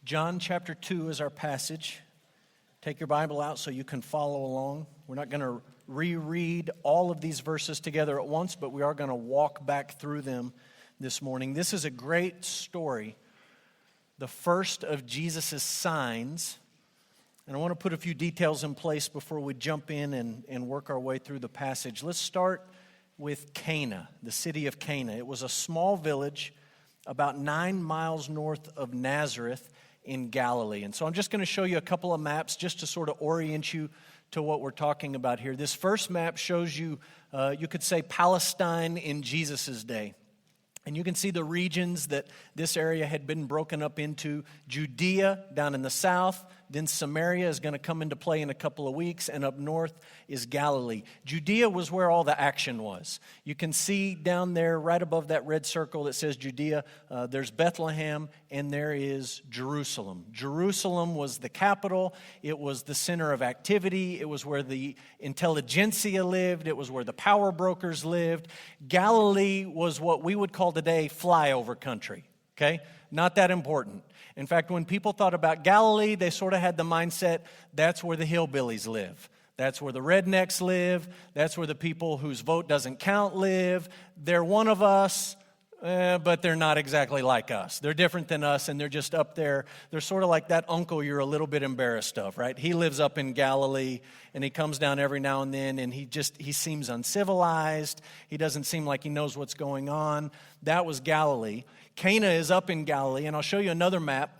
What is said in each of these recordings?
John chapter 2 is our passage. Take your Bible out so you can follow along. We're not going to reread all of these verses together at once, but we are going to walk back through them this morning. This is a great story, the first of Jesus' signs. And I want to put a few details in place before we jump in and work our way through the passage. Let's start with Cana, the city of Cana. It was a small village about 9 miles north of Nazareth in Galilee. And so I'm just going to show you a couple of maps just to sort of orient you to what we're talking about here. This first map shows you, you could say, Palestine in Jesus' day. And you can see the regions that this area had been broken up into. Judea down in the south, then Samaria is going to come into play in a couple of weeks, and up north is Galilee. Judea was where all the action was. You can see down there, right above that red circle that says Judea, there's Bethlehem, and there is Jerusalem. Jerusalem was the capital. It was the center of activity. It was where the intelligentsia lived. It was where the power brokers lived. Galilee was what we would call today flyover country, okay? Not that important. In fact, when people thought about Galilee, they sort of had the mindset, that's where the hillbillies live. That's where the rednecks live. That's where the people whose vote doesn't count live. They're one of us, but they're not exactly like us. They're different than us, and they're just up there. They're sort of like that uncle you're a little bit embarrassed of, right? He lives up in Galilee, and he comes down every now and then, and he seems uncivilized. He doesn't seem like he knows what's going on. That was Galilee. Cana is up in Galilee, and I'll show you another map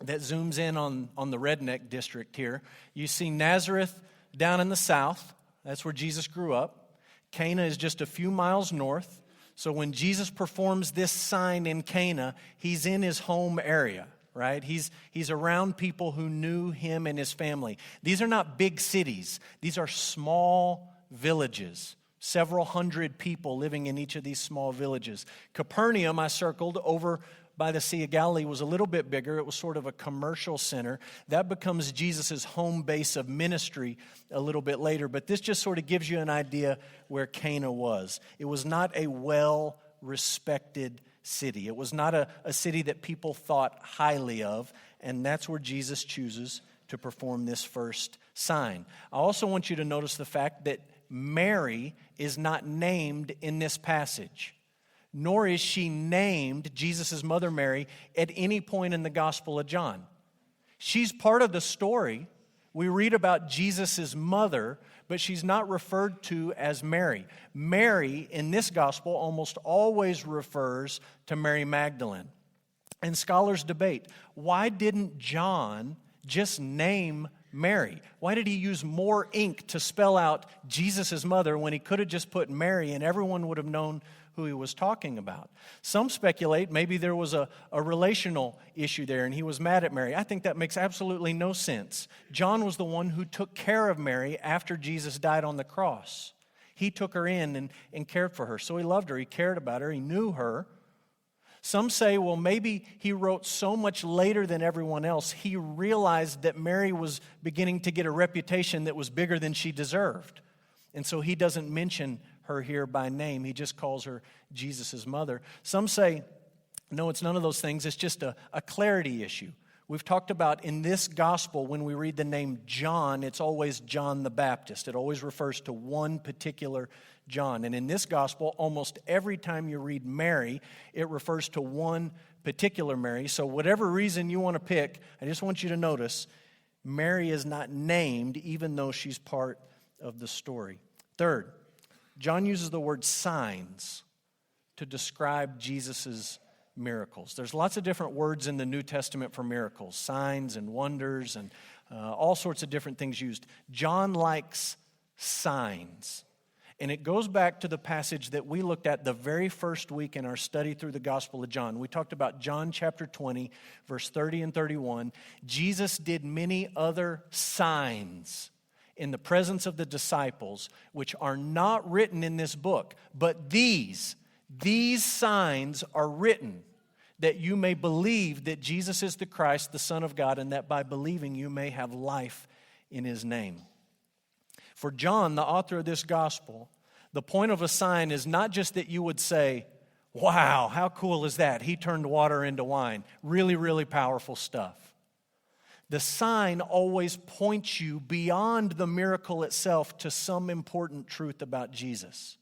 that zooms in on the redneck district here. You see Nazareth down in the south. That's where Jesus grew up. Cana is just a few miles north. So when Jesus performs this sign in Cana, he's in his home area, right? He's around people who knew him and his family. These are not big cities. These are small villages. Several hundred people living in each of these small villages. Capernaum, I circled, over by the Sea of Galilee, was a little bit bigger. It was sort of a commercial center. That becomes Jesus' home base of ministry a little bit later. But this just sort of gives you an idea where Cana was. It was not a well-respected city. It was not a city that people thought highly of. And that's where Jesus chooses to perform this first sign. I also want you to notice the fact that Mary is not named in this passage, nor is she named, Jesus' mother Mary, at any point in the Gospel of John. She's part of the story. We read about Jesus' mother, but she's not referred to as Mary. Mary, in this Gospel, almost always refers to Mary Magdalene. And scholars debate, why didn't John just name Mary? Why did he use more ink to spell out Jesus' mother when he could have just put Mary and everyone would have known who he was talking about? Some speculate maybe there was a relational issue there and he was mad at Mary. I think that makes absolutely no sense. John was the one who took care of Mary after Jesus died on the cross. He took her in and cared for her. So he loved her, he cared about her, he knew her. Some say, well, maybe he wrote so much later than everyone else, he realized that Mary was beginning to get a reputation that was bigger than she deserved. And so he doesn't mention her here by name. He just calls her Jesus' mother. Some say, no, it's none of those things. It's just a clarity issue. We've talked about in this gospel, when we read the name John, it's always John the Baptist. It always refers to one particular John. And in this gospel, almost every time you read Mary, it refers to one particular Mary. So whatever reason you want to pick, I just want you to notice, Mary is not named, even though she's part of the story. Third, John uses the word signs to describe Jesus' miracles. There's lots of different words in the New Testament for miracles, signs and wonders and all sorts of different things used. John likes signs. And it goes back to the passage that we looked at the very first week in our study through the Gospel of John. We talked about John chapter 20, verse 30 and 31. Jesus did many other signs in the presence of the disciples, which are not written in this book. But these signs are written that you may believe that Jesus is the Christ, the Son of God, and that by believing you may have life in his name. For John, the author of this gospel, the point of a sign is not just that you would say, wow, how cool is that? He turned water into wine. Really, really powerful stuff. The sign always points you beyond the miracle itself to some important truth about Jesus.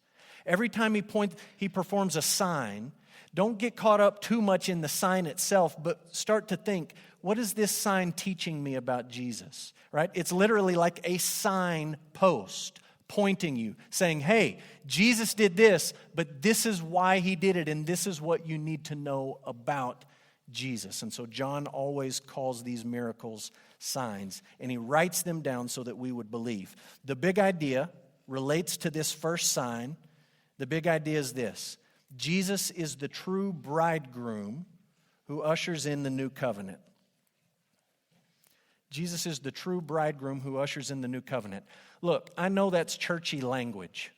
Every time he performs a sign, don't get caught up too much in the sign itself, but start to think, what is this sign teaching me about Jesus? Right? It's literally like a sign post pointing you, saying, hey, Jesus did this, but this is why he did it, and this is what you need to know about Jesus. And so John always calls these miracles signs, and he writes them down so that we would believe. The big idea relates to this first sign. The big idea is this: Jesus is the true bridegroom who ushers in the new covenant. Jesus is the true bridegroom who ushers in the new covenant. Look, I know that's churchy language.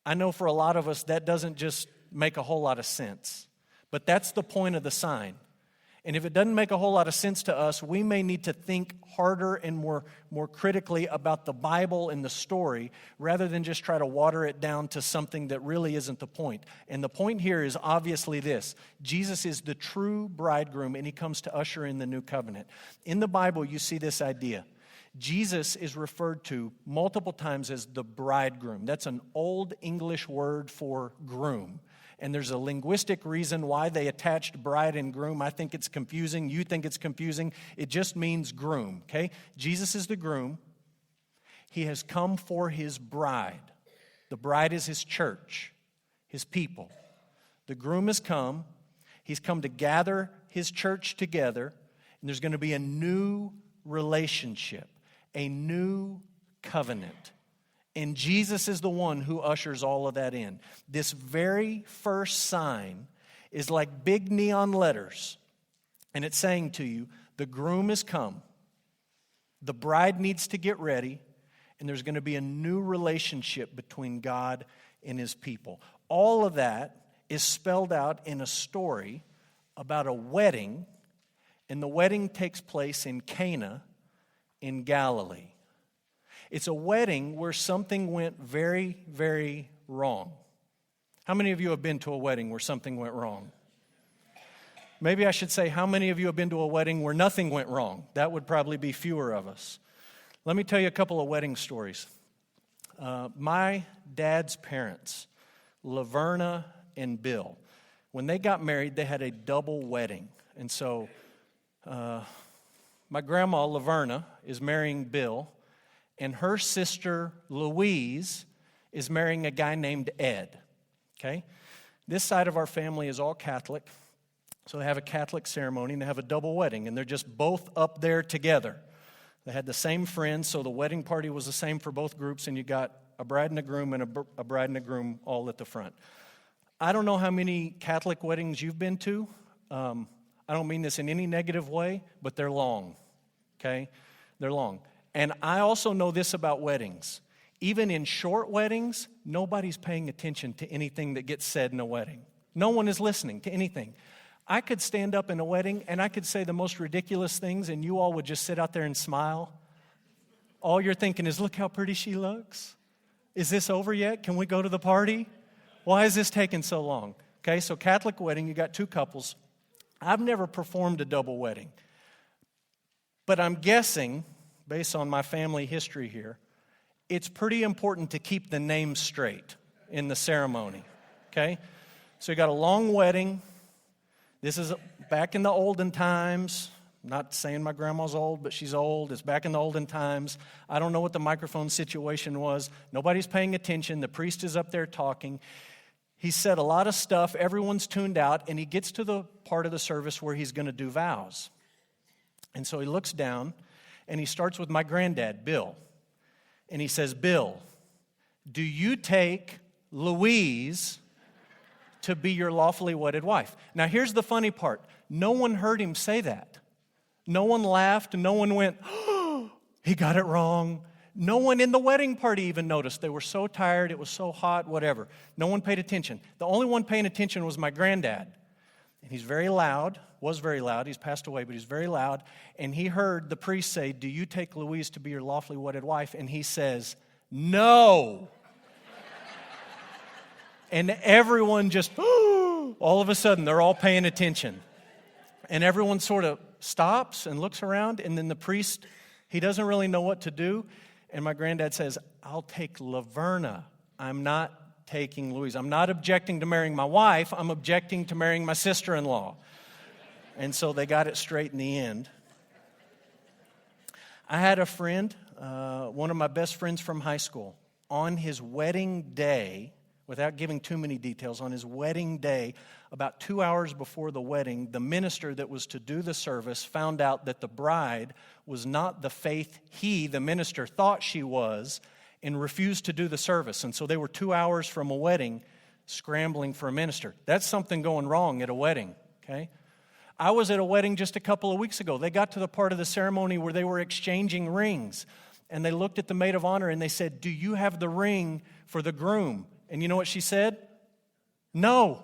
I know for a lot of us that doesn't just make a whole lot of sense. But that's the point of the sign. And if it doesn't make a whole lot of sense to us, we may need to think harder and more critically about the Bible and the story rather than just try to water it down to something that really isn't the point. And the point here is obviously this: Jesus is the true bridegroom, and he comes to usher in the new covenant. In the Bible, you see this idea. Jesus is referred to multiple times as the bridegroom. That's an old English word for groom. And there's a linguistic reason why they attached bride and groom. I think it's confusing. You think it's confusing. It just means groom, okay? Jesus is the groom. He has come for his bride. The bride is his church, his people. The groom has come. He's come to gather his church together, and there's going to be a new relationship, a new covenant. And Jesus is the one who ushers all of that in. This very first sign is like big neon letters, and it's saying to you, the groom has come, the bride needs to get ready, and there's going to be a new relationship between God and his people. All of that is spelled out in a story about a wedding, and the wedding takes place in Cana in Galilee. It's a wedding where something went very, very wrong. How many of you have been to a wedding where something went wrong? Maybe I should say, how many of you have been to a wedding where nothing went wrong? That would probably be fewer of us. Let me tell you a couple of wedding stories. My dad's parents, Laverna and Bill, when they got married, they had a double wedding. And so my grandma, Laverna, is marrying Bill, and her sister, Louise, is marrying a guy named Ed, okay? This side of our family is all Catholic, so they have a Catholic ceremony, and they have a double wedding, and they're just both up there together. They had the same friends, so the wedding party was the same for both groups, and you got a bride and a groom and a bride and a groom all at the front. I don't know how many Catholic weddings you've been to. I don't mean this in any negative way, but they're long, okay? They're long. And I also know this about weddings. Even in short weddings, nobody's paying attention to anything that gets said in a wedding. No one is listening to anything. I could stand up in a wedding and I could say the most ridiculous things and you all would just sit out there and smile. All you're thinking is, look how pretty she looks. Is this over yet? Can we go to the party? Why is this taking so long? Okay, so Catholic wedding, you got two couples. I've never performed a double wedding. But I'm guessing, based on my family history here, it's pretty important to keep the names straight in the ceremony, okay? So you got a long wedding. This is back in the olden times. I'm not saying my grandma's old, but she's old. It's back in the olden times. I don't know what the microphone situation was. Nobody's paying attention. The priest is up there talking. He said a lot of stuff. Everyone's tuned out, and he gets to the part of the service where he's going to do vows. And so he looks down, and he starts with my granddad, Bill. And he says, Bill, do you take Louise to be your lawfully wedded wife? Now, here's the funny part. No one heard him say that. No one laughed. No one went, oh, he got it wrong. No one in the wedding party even noticed. They were so tired. It was so hot, whatever. No one paid attention. The only one paying attention was my granddad. And he's very loud, was very loud. He's passed away, but he's very loud. And he heard the priest say, do you take Louise to be your lawfully wedded wife? And he says, no. And everyone just, all of a sudden, they're all paying attention. And everyone sort of stops and looks around, and then the priest, he doesn't really know what to do. And my granddad says, I'll take Laverna. I'm not taking Louise. I'm not objecting to marrying my wife. I'm objecting to marrying my sister-in-law. And so they got it straight in the end. I had a friend, one of my best friends from high school, on his wedding day, without giving too many details, on his wedding day, about 2 hours before the wedding, the minister that was to do the service found out that the bride was not the faith he, the minister, thought she was, and refused to do the service. And so they were 2 hours from a wedding scrambling for a minister. That's something going wrong at a wedding, okay? I was at a wedding just a couple of weeks ago. They got to the part of the ceremony where they were exchanging rings. And they looked at the maid of honor and they said, do you have the ring for the groom? And you know what she said? No,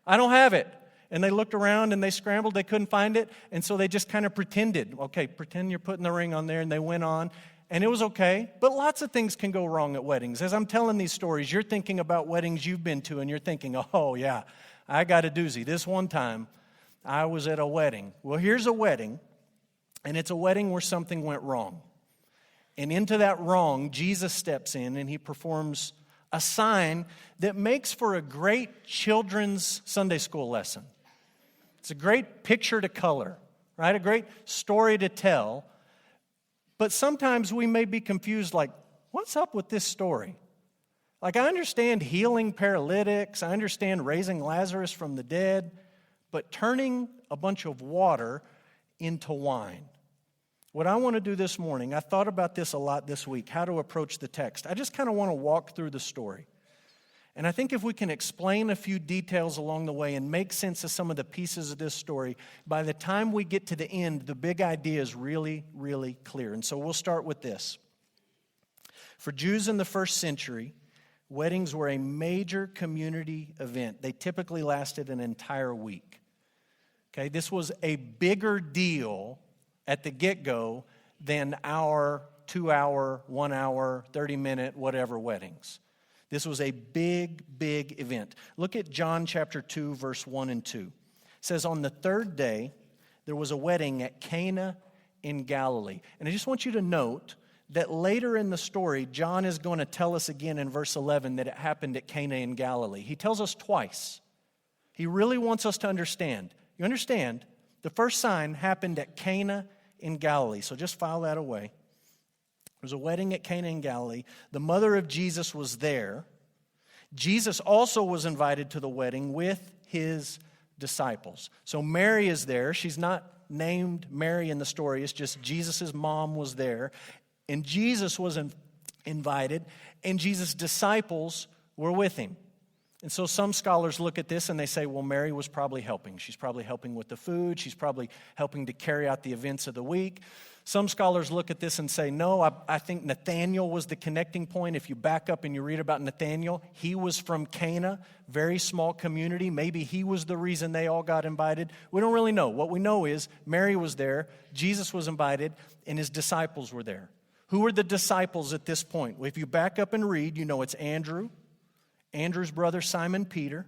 I don't have it. And they looked around and they scrambled. They couldn't find it. And so they just kind of pretended. Okay, pretend you're putting the ring on there. And they went on. And it was okay. But lots of things can go wrong at weddings. As I'm telling these stories, you're thinking about weddings you've been to. And you're thinking, oh, yeah, I got a doozy. This one time, I was at a wedding. Well, here's a wedding. And it's a wedding where something went wrong. And into that wrong, Jesus steps in and he performs a sign that makes for a great children's Sunday school lesson. It's a great picture to color, right? A great story to tell. But sometimes we may be confused, like, what's up with this story? Like, I understand healing paralytics. I understand raising Lazarus from the dead. But turning a bunch of water into wine. What I want to do this morning, I thought about this a lot this week, how to approach the text. I just kind of want to walk through the story. And I think if we can explain a few details along the way and make sense of some of the pieces of this story, by the time we get to the end, the big idea is really, really clear. And so we'll start with this. For Jews in the first century, weddings were a major community event. They typically lasted an entire week. Okay, this was a bigger deal at the get-go than our 2-hour, 1-hour, 30-minute, whatever weddings. This was a big, big event. Look at John chapter 2, verse 1 and 2. It says, on the third day, there was a wedding at Cana in Galilee. And I just want you to note that later in the story, John is going to tell us again in verse 11 that it happened at Cana in Galilee. He tells us twice. He really wants us to understand. You understand? The first sign happened at Cana in Galilee. So just file that away. There was a wedding at Cana in Galilee. The mother of Jesus was there. Jesus also was invited to the wedding with his disciples. So Mary is there. She's not named Mary in the story. It's just Jesus' mom was there. And Jesus was invited, and Jesus' disciples were with him. And so some scholars look at this and they say, well, Mary was probably helping. She's probably helping with the food. She's probably helping to carry out the events of the week. Some scholars look at this and say, no, I think Nathanael was the connecting point. If you back up and you read about Nathanael, he was from Cana, very small community. Maybe he was the reason they all got invited. We don't really know. What we know is Mary was there, Jesus was invited, and his disciples were there. Who were the disciples at this point? Well, if you back up and read, you know it's Andrew, Andrew's brother Simon Peter,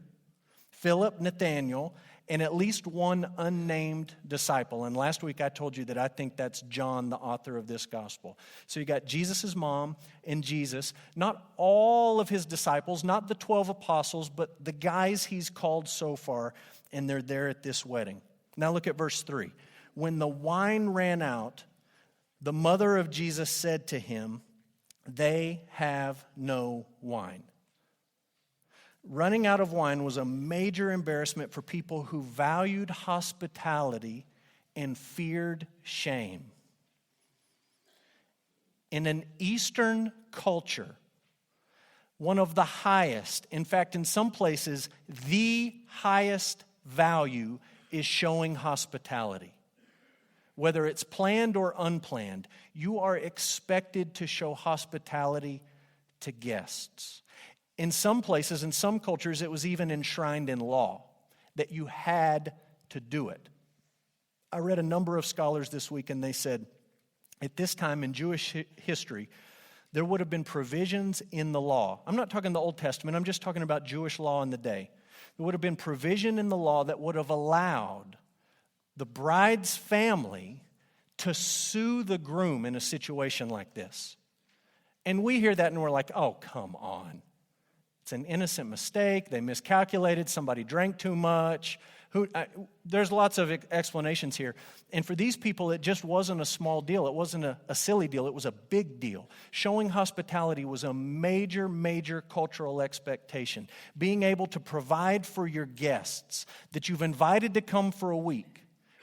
Philip, Nathanael, and at least one unnamed disciple. And last week I told you that I think that's John, the author of this gospel. So you got Jesus' mom and Jesus, not all of his disciples, not the 12 apostles, but the guys he's called so far, and they're there at this wedding. Now look at verse 3. When the wine ran out, the mother of Jesus said to him, they have no wine. Running out of wine was a major embarrassment for people who valued hospitality and feared shame. In an Eastern culture, one of the highest, in fact, in some places, the highest value is showing hospitality. Whether it's planned or unplanned, you are expected to show hospitality to guests. In some places, in some cultures, it was even enshrined in law that you had to do it. I read a number of scholars this week, and they said at this time in Jewish history, there would have been provisions in the law. I'm not talking the Old Testament, I'm just talking about Jewish law in the day. There would have been provision in the law that would have allowed the bride's family to sue the groom in a situation like this. And we hear that and we're like, oh, come on. It's an innocent mistake. They miscalculated. Somebody drank too much. There's lots of explanations here. And for these people, it just wasn't a small deal. It wasn't a silly deal. It was a big deal. Showing hospitality was a major, major cultural expectation. Being able to provide for your guests that you've invited to come for a week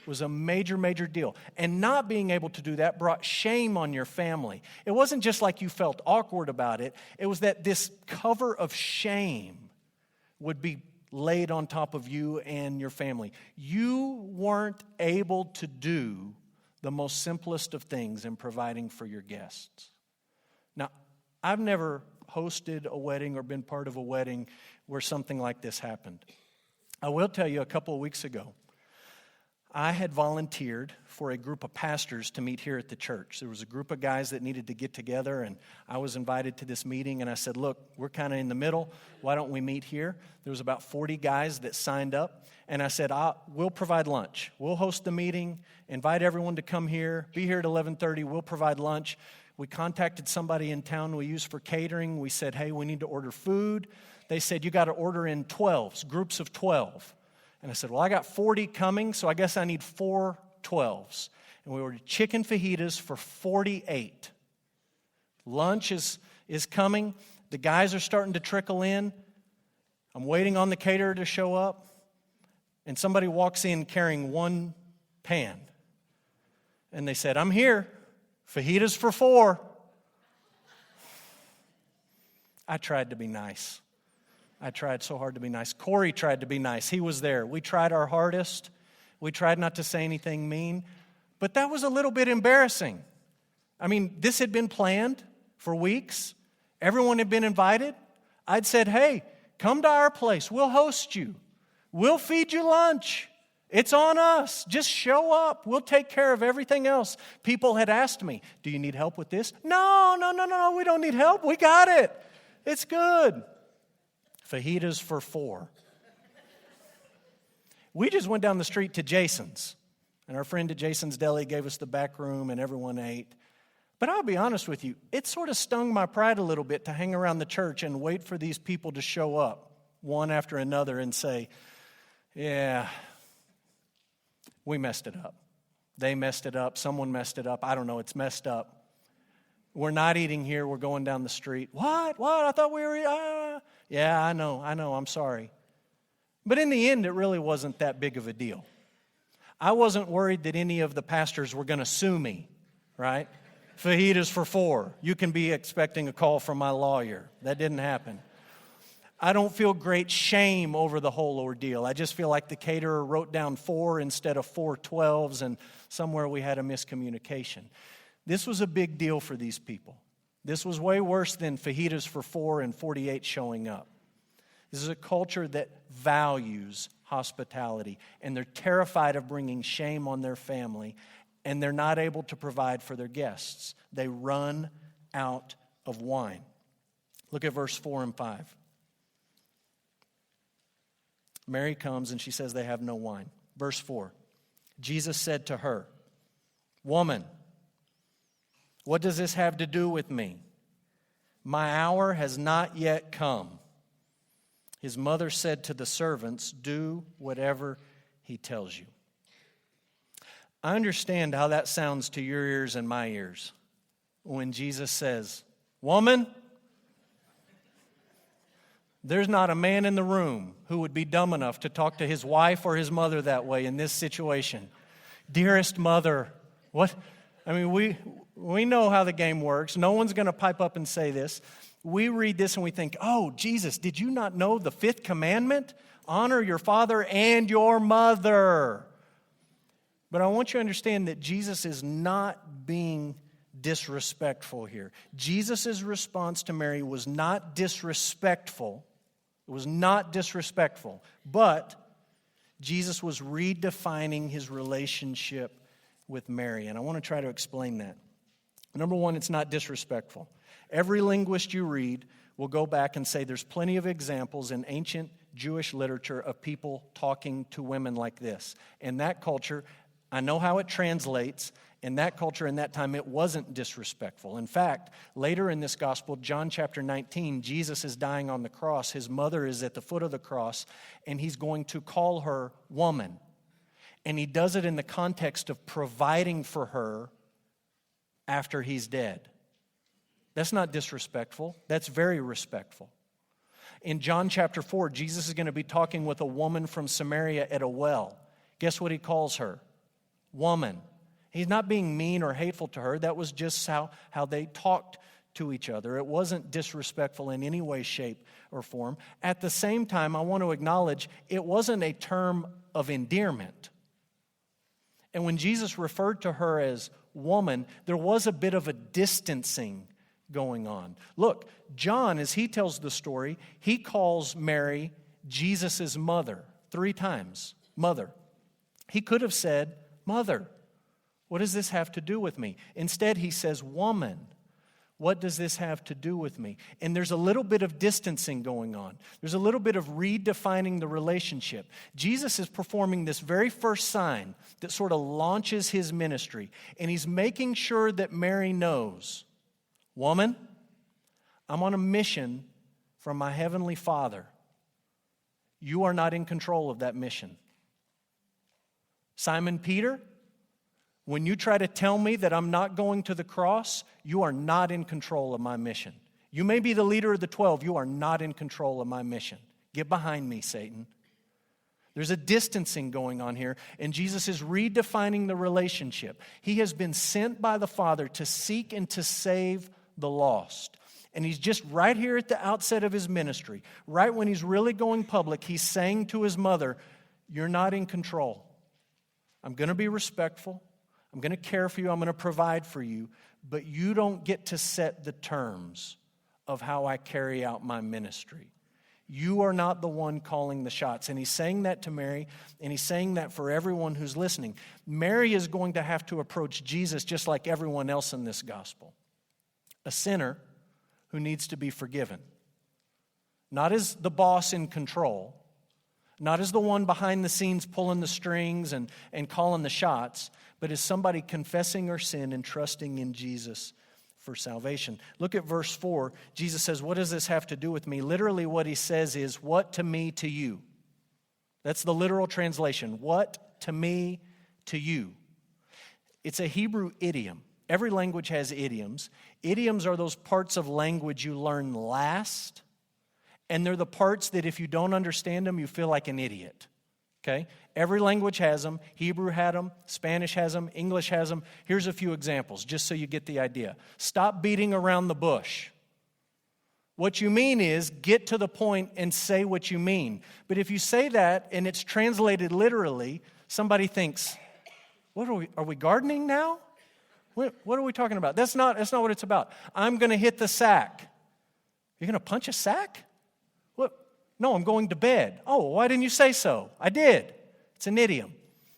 was a major, major deal. And not being able to do that brought shame on your family. It wasn't just like you felt awkward about it. It was that this cover of shame would be laid on top of you and your family. You weren't able to do the most simplest of things in providing for your guests. Now, I've never hosted a wedding or been part of a wedding where something like this happened. I will tell you, a couple of weeks ago, I had volunteered for a group of pastors to meet here at the church. There was a group of guys that needed to get together, and I was invited to this meeting, and I said, look, we're kind of in the middle. Why don't we meet here? There was about 40 guys that signed up, and I said, we'll provide lunch. We'll host the meeting, invite everyone to come here, be here at 11:30. We'll provide lunch. We contacted somebody in town we use for catering. We said, hey, we need to order food. They said, you got to order in 12s, groups of 12. And I said, well, I got 40 coming, so I guess I need 4 12s. And we ordered chicken fajitas for 48. Lunch is coming. The guys are starting to trickle in. I'm waiting on the caterer to show up. And somebody walks in carrying 1 pan. And they said, I'm here. Fajitas for 4. I tried to be nice. I tried so hard to be nice. Corey tried to be nice. He was there. We tried our hardest. We tried not to say anything mean. But that was a little bit embarrassing. I mean, this had been planned for weeks. Everyone had been invited. I'd said, hey, come to our place. We'll host you. We'll feed you lunch. It's on us. Just show up. We'll take care of everything else. People had asked me, do you need help with this? No, we don't need help. We got it. It's good. Fajitas for 4. We just went down the street to Jason's, and our friend at Jason's Deli gave us the back room, and everyone ate. But I'll be honest with you, it sort of stung my pride a little bit to hang around the church and wait for these people to show up, one after another, and say, yeah, we messed it up. They messed it up. Someone messed it up. I don't know. It's messed up. We're not eating here. We're going down the street. What? I thought we were... Yeah, I know, I'm sorry. But in the end, it really wasn't that big of a deal. I wasn't worried that any of the pastors were going to sue me, right? Fajitas for 4. You can be expecting a call from my lawyer. That didn't happen. I don't feel great shame over the whole ordeal. I just feel like the caterer wrote down 4 instead of 4 12s, and somewhere we had a miscommunication. This was a big deal for these people. This was way worse than fajitas for 4 and 48 showing up. This is a culture that values hospitality, and they're terrified of bringing shame on their family, and they're not able to provide for their guests. They run out of wine. Look at verse 4 and 5. Mary comes and she says they have no wine. Verse 4, Jesus said to her, woman, what does this have to do with me? My hour has not yet come. His mother said to the servants, do whatever he tells you. I understand how that sounds to your ears and my ears when Jesus says, woman, there's not a man in the room who would be dumb enough to talk to his wife or his mother that way in this situation. Dearest mother, what? I mean, we know how the game works. No one's going to pipe up and say this. We read this and we think, oh, Jesus, did you not know the 5th commandment? Honor your father and your mother. But I want you to understand that Jesus is not being disrespectful here. Jesus' response to Mary was not disrespectful. It was not disrespectful. But Jesus was redefining his relationship with Mary. And I want to try to explain that. Number one, it's not disrespectful. Every linguist you read will go back and say there's plenty of examples in ancient Jewish literature of people talking to women like this. In that culture, I know how it translates. In that culture, in that time, it wasn't disrespectful. In fact, later in this gospel, John chapter 19, Jesus is dying on the cross. His mother is at the foot of the cross, and he's going to call her woman. And he does it in the context of providing for her after he's dead. That's not disrespectful. That's very respectful. In John chapter 4, Jesus is going to be talking with a woman from Samaria at a well. Guess what he calls her? Woman. He's not being mean or hateful to her. That was just how they talked to each other. It wasn't disrespectful in any way, shape, or form. At the same time, I want to acknowledge it wasn't a term of endearment. And when Jesus referred to her as woman, there was a bit of a distancing going on. Look, John, as he tells the story, he calls Mary Jesus' mother 3 times. Mother. He could have said, mother. What does this have to do with me? Instead, he says, woman. What does this have to do with me? And there's a little bit of distancing going on. There's a little bit of redefining the relationship. Jesus is performing this very first sign that sort of launches his ministry. And he's making sure that Mary knows, woman, I'm on a mission from my heavenly Father. You are not in control of that mission. Simon Peter, when you try to tell me that I'm not going to the cross, you are not in control of my mission. You may be the leader of the 12. You are not in control of my mission. Get behind me, Satan. There's a distancing going on here, and Jesus is redefining the relationship. He has been sent by the Father to seek and to save the lost. And he's just right here at the outset of his ministry, right when he's really going public, he's saying to his mother, you're not in control. I'm going to be respectful. I'm going to care for you. I'm going to provide for you. But you don't get to set the terms of how I carry out my ministry. You are not the one calling the shots. And he's saying that to Mary, and he's saying that for everyone who's listening. Mary is going to have to approach Jesus just like everyone else in this gospel. A sinner who needs to be forgiven. Not as the boss in control, not as the one behind the scenes pulling the strings and calling the shots, but as somebody confessing her sin and trusting in Jesus for salvation. Look at verse 4. Jesus says, what does this have to do with me? Literally what he says is, what to me to you? That's the literal translation. What to me to you? It's a Hebrew idiom. Every language has idioms. Idioms are those parts of language you learn last, and they're the parts that if you don't understand them, you feel like an idiot. Okay? Every language has them. Hebrew had them. Spanish has them. English has them. Here's a few examples, just so you get the idea. Stop beating around the bush. What you mean is get to the point and say what you mean. But if you say that and it's translated literally, somebody thinks, "What are we gardening now? What are we talking about?" That's not what it's about. I'm going to hit the sack. You're going to punch a sack? What? No, I'm going to bed. Oh, why didn't you say so? I did. It's an idiom.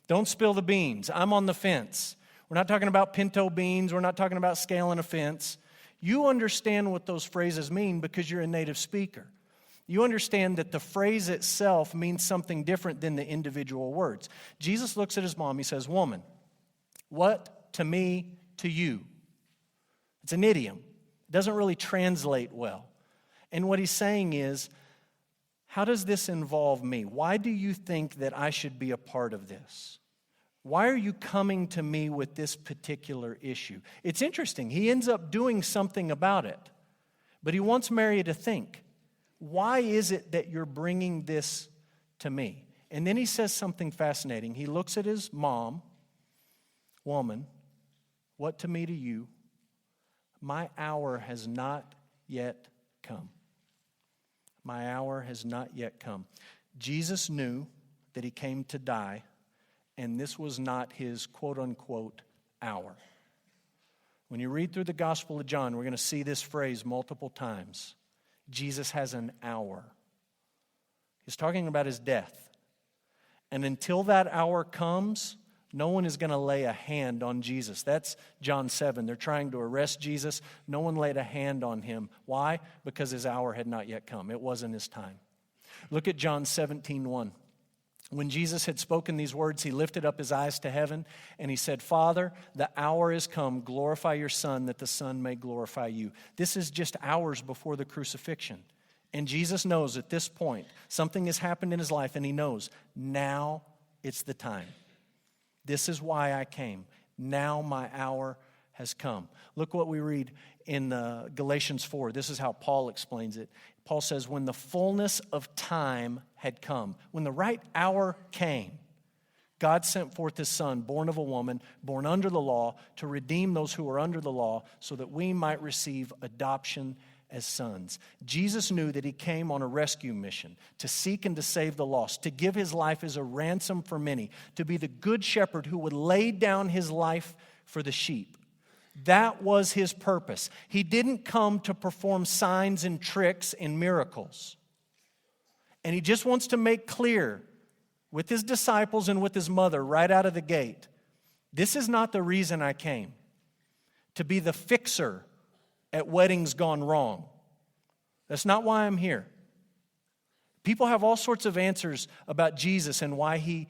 Don't spill the beans. I'm on the fence. We're not talking about pinto beans. We're not talking about scaling a fence. You understand what those phrases mean because you're a native speaker. You understand that the phrase itself means something different than the individual words. Jesus looks at his mom. He says, "Woman, what to me to you?" It's an idiom. It doesn't really translate well. And what he's saying is, how does this involve me? Why do you think that I should be a part of this? Why are you coming to me with this particular issue? It's interesting. He ends up doing something about it. But he wants Mary to think, why is it that you're bringing this to me? And then he says something fascinating. He looks at his mom, "Woman, what to me to you? My hour has not yet come." My hour has not yet come. Jesus knew that he came to die, and this was not his quote-unquote hour. When you read through the Gospel of John, we're going to see this phrase multiple times. Jesus has an hour. He's talking about his death. And until that hour comes, no one is going to lay a hand on Jesus. That's John 7. They're trying to arrest Jesus. No one laid a hand on him. Why? Because his hour had not yet come. It wasn't his time. Look at John 17:1. When Jesus had spoken these words, he lifted up his eyes to heaven and he said, Father, the hour is come. Glorify your Son, that the Son may glorify you. This is just hours before the crucifixion. And Jesus knows at this point something has happened in his life, and he knows now it's the time. This is why I came. Now my hour has come. Look what we read in Galatians 4. This is how Paul explains it. Paul says, when the fullness of time had come, when the right hour came, God sent forth his Son, born of a woman, born under the law, to redeem those who are under the law, so that we might receive adoption as sons. Jesus knew that he came on a rescue mission to seek and to save the lost, to give his life as a ransom for many, to be the good shepherd who would lay down his life for the sheep. That was his purpose. He didn't come to perform signs and tricks and miracles. And he just wants to make clear with his disciples and with his mother right out of the gate, this is not the reason I came, to be the fixer at weddings gone wrong. That's not why I'm here. People have all sorts of answers about Jesus and why he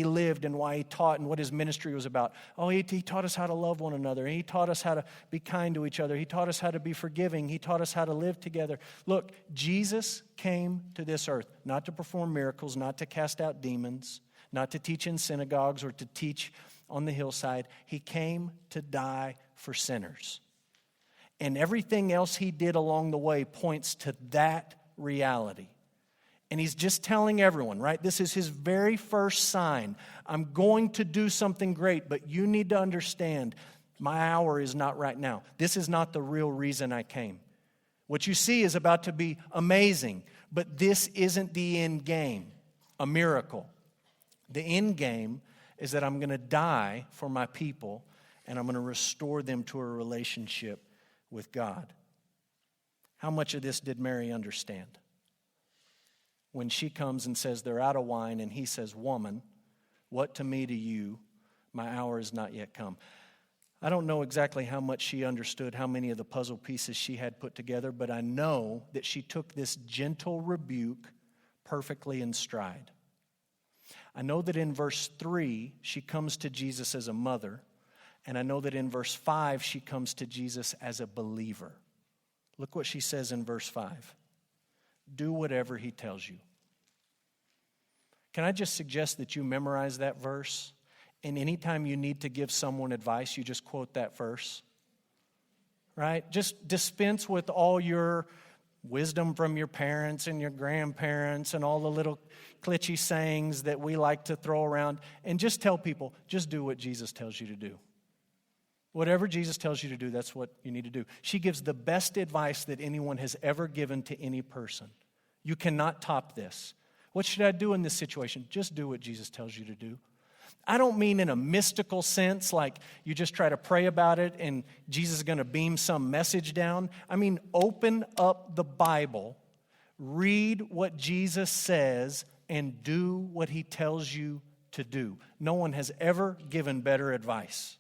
lived and why he taught and what his ministry was about. Oh, he taught us how to love one another. He taught us how to be kind to each other. He taught us how to be forgiving. He taught us how to live together. Look, Jesus came to this earth not to perform miracles, not to cast out demons, not to teach in synagogues or to teach on the hillside. He came to die for sinners. And everything else he did along the way points to that reality. And he's just telling everyone, right? This is his very first sign. I'm going to do something great, but you need to understand my hour is not right now. This is not the real reason I came. What you see is about to be amazing, but this isn't the end game, a miracle. The end game is that I'm going to die for my people, and I'm going to restore them to a relationship with God. How much of this did Mary understand? When she comes and says they're out of wine, and he says, woman, what to me to you? My hour is not yet come. I don't know exactly how much she understood, how many of the puzzle pieces she had put together, but I know that she took this gentle rebuke perfectly in stride. I know that in verse 3, she comes to Jesus as a mother, and I know that in verse 5, she comes to Jesus as a believer. Look what she says in verse 5. Do whatever he tells you. Can I just suggest that you memorize that verse? And anytime you need to give someone advice, you just quote that verse. Right? Just dispense with all your wisdom from your parents and your grandparents and all the little glitchy sayings that we like to throw around. And just tell people, just do what Jesus tells you to do. Whatever Jesus tells you to do, that's what you need to do. She gives the best advice that anyone has ever given to any person. You cannot top this. What should I do in this situation? Just do what Jesus tells you to do. I don't mean in a mystical sense, like you just try to pray about it and Jesus is going to beam some message down. I mean, open up the Bible, read what Jesus says, and do what he tells you to do. No one has ever given better advice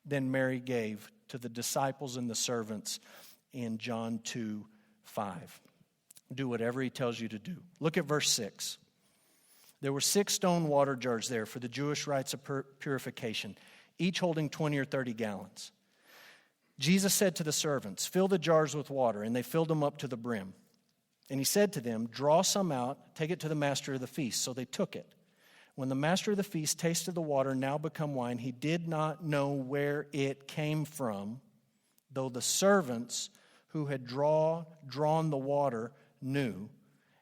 than Mary gave to the disciples and the servants in John 2:5. Do whatever he tells you to do. Look at verse 6. There were 6 stone water jars there for the Jewish rites of purification, each holding 20 or 30 gallons. Jesus said to the servants, fill the jars with water, and they filled them up to the brim. And he said to them, draw some out, take it to the master of the feast. So they took it. When the master of the feast tasted the water now become wine, he did not know where it came from, though the servants who had drawn the water knew.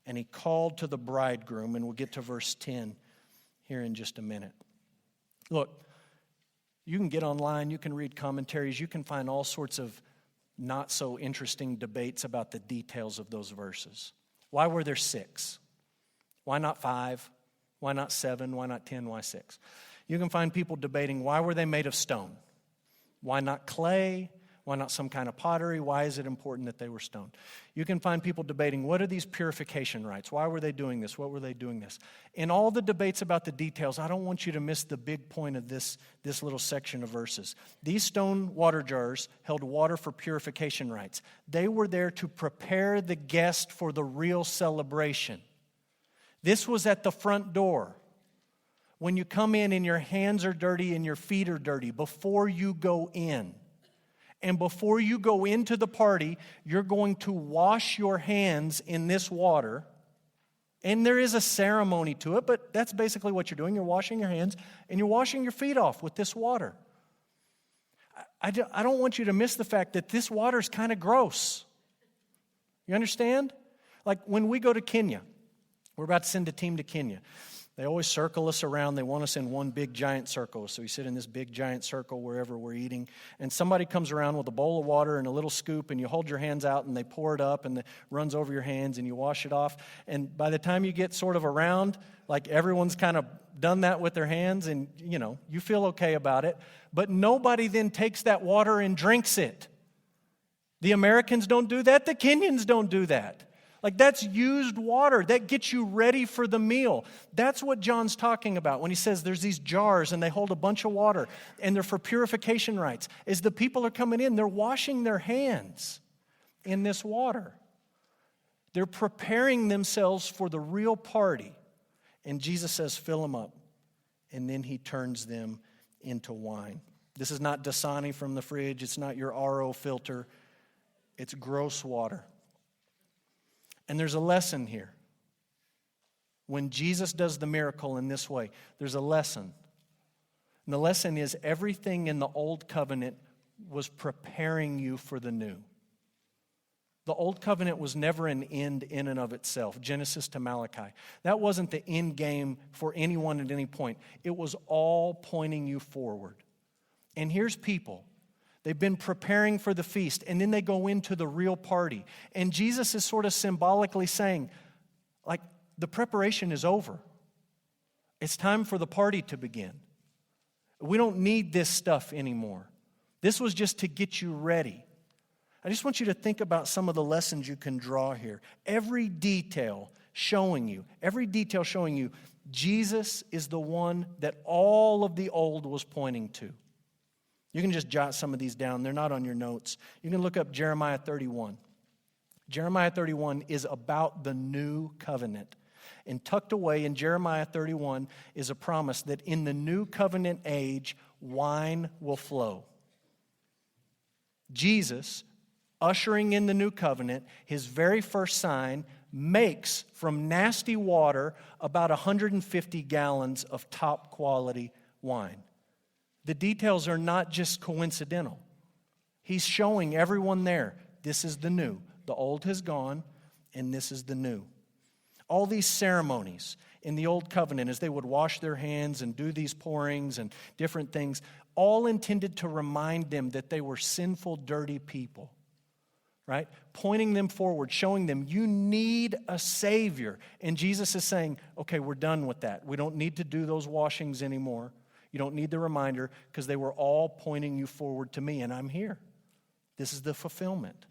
And he called to the bridegroom, and we'll get to verse 10 here in just a minute. Look, you can get online, you can read commentaries, you can find all sorts of not so interesting debates about the details of those verses. Why were there 6? Why not 5? Why not 7? Why not 10? Why 6? You can find people debating, why were they made of stone? Why not clay? Why not some kind of pottery? Why is it important that they were stone? You can find people debating, what are these purification rites? Why were they doing this? What were they doing this? In all the debates about the details, I don't want you to miss the big point of this little section of verses. These stone water jars held water for purification rites. They were there to prepare the guest for the real celebration. This was at the front door. when you come in and your hands are dirty and your feet are dirty before you go in. And before you go into the party, you're going to wash your hands in this water. And there is a ceremony to it, but that's basically what you're doing. You're washing your hands and you're washing your feet off with this water. I don't want you to miss the fact that this water is kind of gross. You understand? Like when we go to Kenya, we're about to send a team to Kenya. They always circle us around. They want us in one big giant circle. So we sit in this big giant circle wherever we're eating. And somebody comes around with a bowl of water and a little scoop, and you hold your hands out and they pour it up and it runs over your hands and you wash it off. And by the time you get sort of around, like everyone's kind of done that with their hands and, you feel okay about it. But nobody then takes that water and drinks it. The Americans don't do that. The Kenyans don't do that. Like that's used water. That gets you ready for the meal. That's what John's talking about when he says there's these jars and they hold a bunch of water and they're for purification rites. As the people are coming in, they're washing their hands in this water. They're preparing themselves for the real party. And Jesus says, fill them up. And then he turns them into wine. This is not Dasani from the fridge. It's not your RO filter. It's gross water. And there's a lesson here. When Jesus does the miracle in this way, there's a lesson. And the lesson is everything in the old covenant was preparing you for the new. The old covenant was never an end in and of itself, Genesis to Malachi. That wasn't the end game for anyone at any point. It was all pointing you forward. And here's people. They've been preparing for the feast, and then they go into the real party. And Jesus is sort of symbolically saying, like, the preparation is over. It's time for the party to begin. We don't need this stuff anymore. This was just to get you ready. I just want you to think about some of the lessons you can draw here. Every detail showing you, Jesus is the one that all of the old was pointing to. You can just jot some of these down. They're not on your notes. You can look up Jeremiah 31. Jeremiah 31 is about the new covenant. And tucked away in Jeremiah 31 is a promise that in the new covenant age, wine will flow. Jesus, ushering in the new covenant, his very first sign, makes from nasty water about 150 gallons of top quality wine. The details are not just coincidental. He's showing everyone there, this is the new. The old has gone, and this is the new. All these ceremonies in the old covenant, as they would wash their hands and do these pourings and different things, all intended to remind them that they were sinful, dirty people, right? Pointing them forward, showing them, you need a Savior. And Jesus is saying, okay, we're done with that. We don't need to do those washings anymore. You don't need the reminder because they were all pointing you forward to me, and I'm here. This is the fulfillment.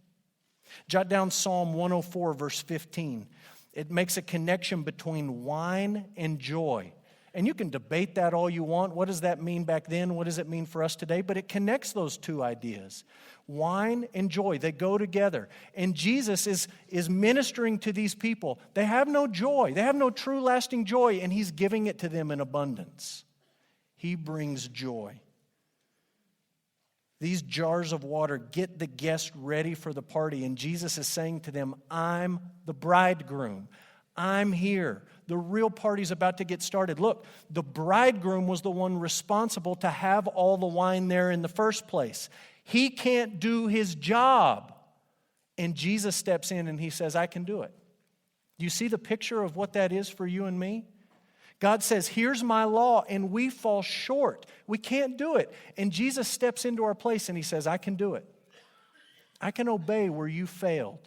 Jot down Psalm 104, verse 15. It makes a connection between wine and joy. And you can debate that all you want. What does that mean back then? What does it mean for us today? But it connects those two ideas. Wine and joy, they go together. And Jesus is ministering to these people. They have no joy. They have no true lasting joy, and he's giving it to them in abundance. He brings joy. These jars of water get the guests ready for the party, and Jesus is saying to them, I'm the bridegroom. I'm here. The real party's about to get started. Look, the bridegroom was the one responsible to have all the wine there in the first place. He can't do his job. And Jesus steps in and he says, I can do it. Do you see the picture of what that is for you and me? God says, here's my law, and we fall short. We can't do it. And Jesus steps into our place and he says, I can do it. I can obey where you failed.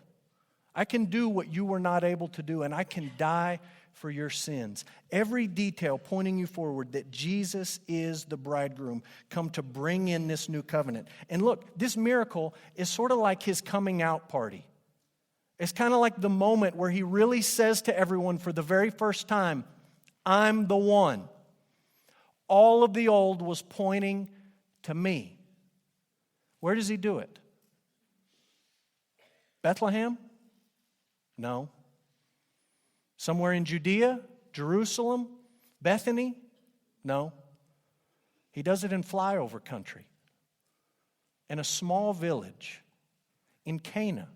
I can do what you were not able to do, and I can die for your sins. Every detail pointing you forward that Jesus is the bridegroom, come to bring in this new covenant. And look, this miracle is sort of like his coming out party. It's kind of like the moment where he really says to everyone for the very first time, I'm the one. All of the old was pointing to me. Where does he do it? Bethlehem? No. Somewhere in Judea? Jerusalem? Bethany? No. He does it in flyover country, in a small village, in Cana.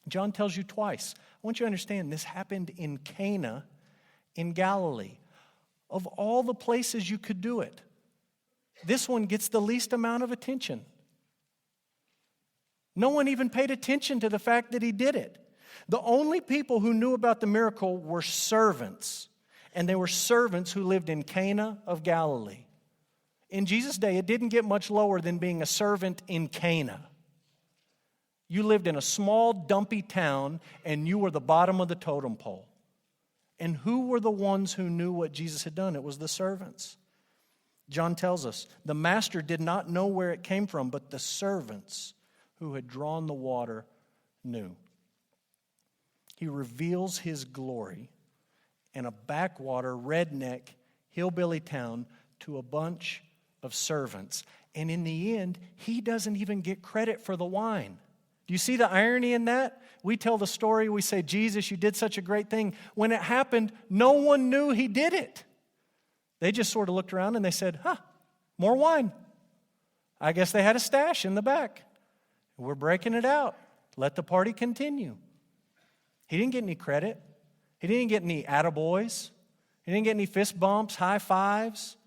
John tells you twice. I want you to understand this happened in Cana in Galilee. Of all the places you could do it, this one gets the least amount of attention. No one even paid attention to the fact that he did it. The only people who knew about the miracle were servants, and they were servants who lived in Cana of Galilee. In Jesus' day, it didn't get much lower than being a servant in Cana. You lived in a small, dumpy town, and you were the bottom of the totem pole. And who were the ones who knew what Jesus had done? It was the servants. John tells us, the master did not know where it came from, but the servants who had drawn the water knew. He reveals his glory in a backwater, redneck, hillbilly town to a bunch of servants. And in the end, he doesn't even get credit for the wine. Do you see the irony in that? We tell the story, we say, Jesus, you did such a great thing. When it happened, no one knew he did it. They just sort of looked around and they said, more wine. I guess they had a stash in the back. We're breaking it out. Let the party continue. He didn't get any credit. He didn't get any attaboys. He didn't get any fist bumps, high fives.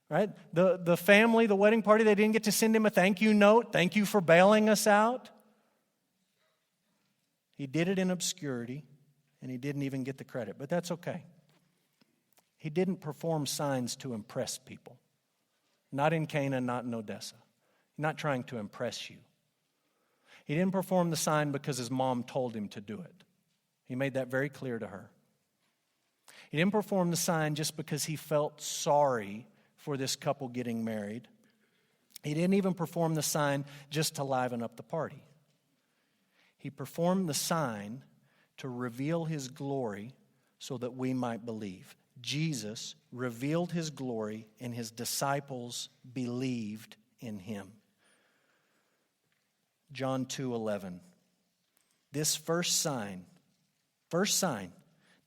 Right? The family, the wedding party, they didn't get to send him a thank you note. Thank you for bailing us out. He did it in obscurity, and he didn't even get the credit. But that's okay. He didn't perform signs to impress people. Not in Cana, not in Odessa. Not trying to impress you. He didn't perform the sign because his mom told him to do it. He made that very clear to her. He didn't perform the sign just because he felt sorry for this couple getting married. He didn't even perform the sign just to liven up the party. He performed the sign to reveal his glory so that we might believe. Jesus revealed his glory, and his disciples believed in him. John 2:11. This first sign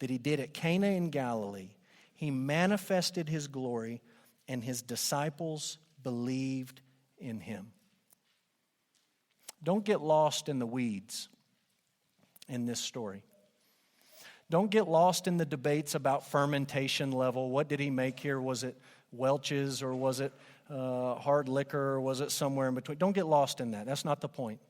that he did at Cana in Galilee, he manifested his glory, and his disciples believed in him. Don't get lost in the weeds in this story. Don't get lost in the debates about fermentation level. What did he make here? Was it Welch's, or was it hard liquor, or was it somewhere in between? Don't get lost in that. That's not the point.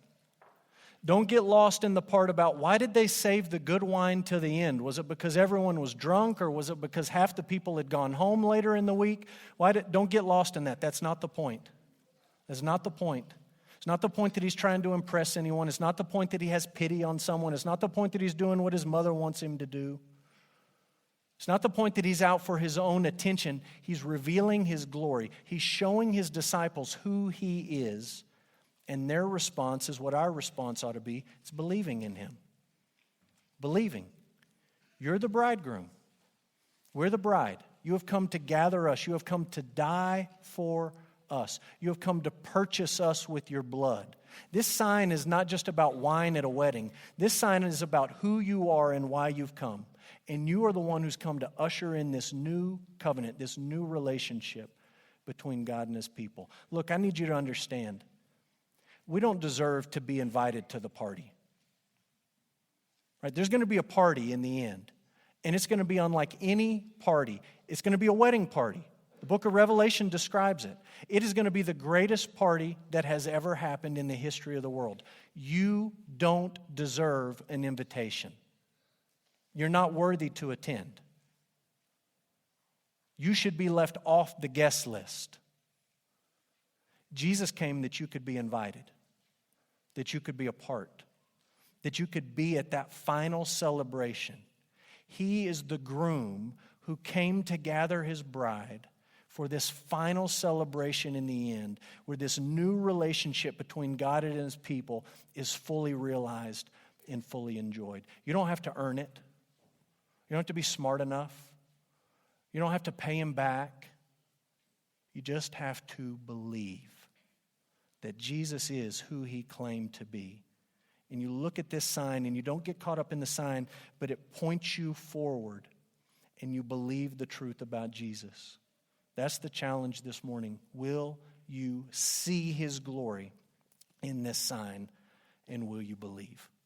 Don't get lost in the part about why did they save the good wine to the end? Was it because everyone was drunk, or was it because half the people had gone home later in the week? Don't get lost in that. That's not the point. That's not the point. It's not the point that he's trying to impress anyone. It's not the point that he has pity on someone. It's not the point that he's doing what his mother wants him to do. It's not the point that he's out for his own attention. He's revealing his glory. He's showing his disciples who he is, and their response is what our response ought to be. It's believing in him. Believing. You're the bridegroom. We're the bride. You have come to gather us. You have come to die for us. You have come to purchase us with your blood. This sign is not just about wine at a wedding. This sign is about who you are and why you've come. And you are the one who's come to usher in this new covenant, this new relationship between God and his people. Look, I need you to understand, we don't deserve to be invited to the party. Right? There's going to be a party in the end, and it's going to be unlike any party. It's going to be a wedding party. The book of Revelation describes it. It is going to be the greatest party that has ever happened in the history of the world. You don't deserve an invitation. You're not worthy to attend. You should be left off the guest list. Jesus came that you could be invited, that you could be a part, that you could be at that final celebration. He is the groom who came to gather his bride for this final celebration in the end, where this new relationship between God and his people is fully realized and fully enjoyed. You don't have to earn it. You don't have to be smart enough. You don't have to pay him back. You just have to believe that Jesus is who he claimed to be. And you look at this sign, and you don't get caught up in the sign, but it points you forward, and you believe the truth about Jesus. That's the challenge this morning. Will you see his glory in this sign, and will you believe?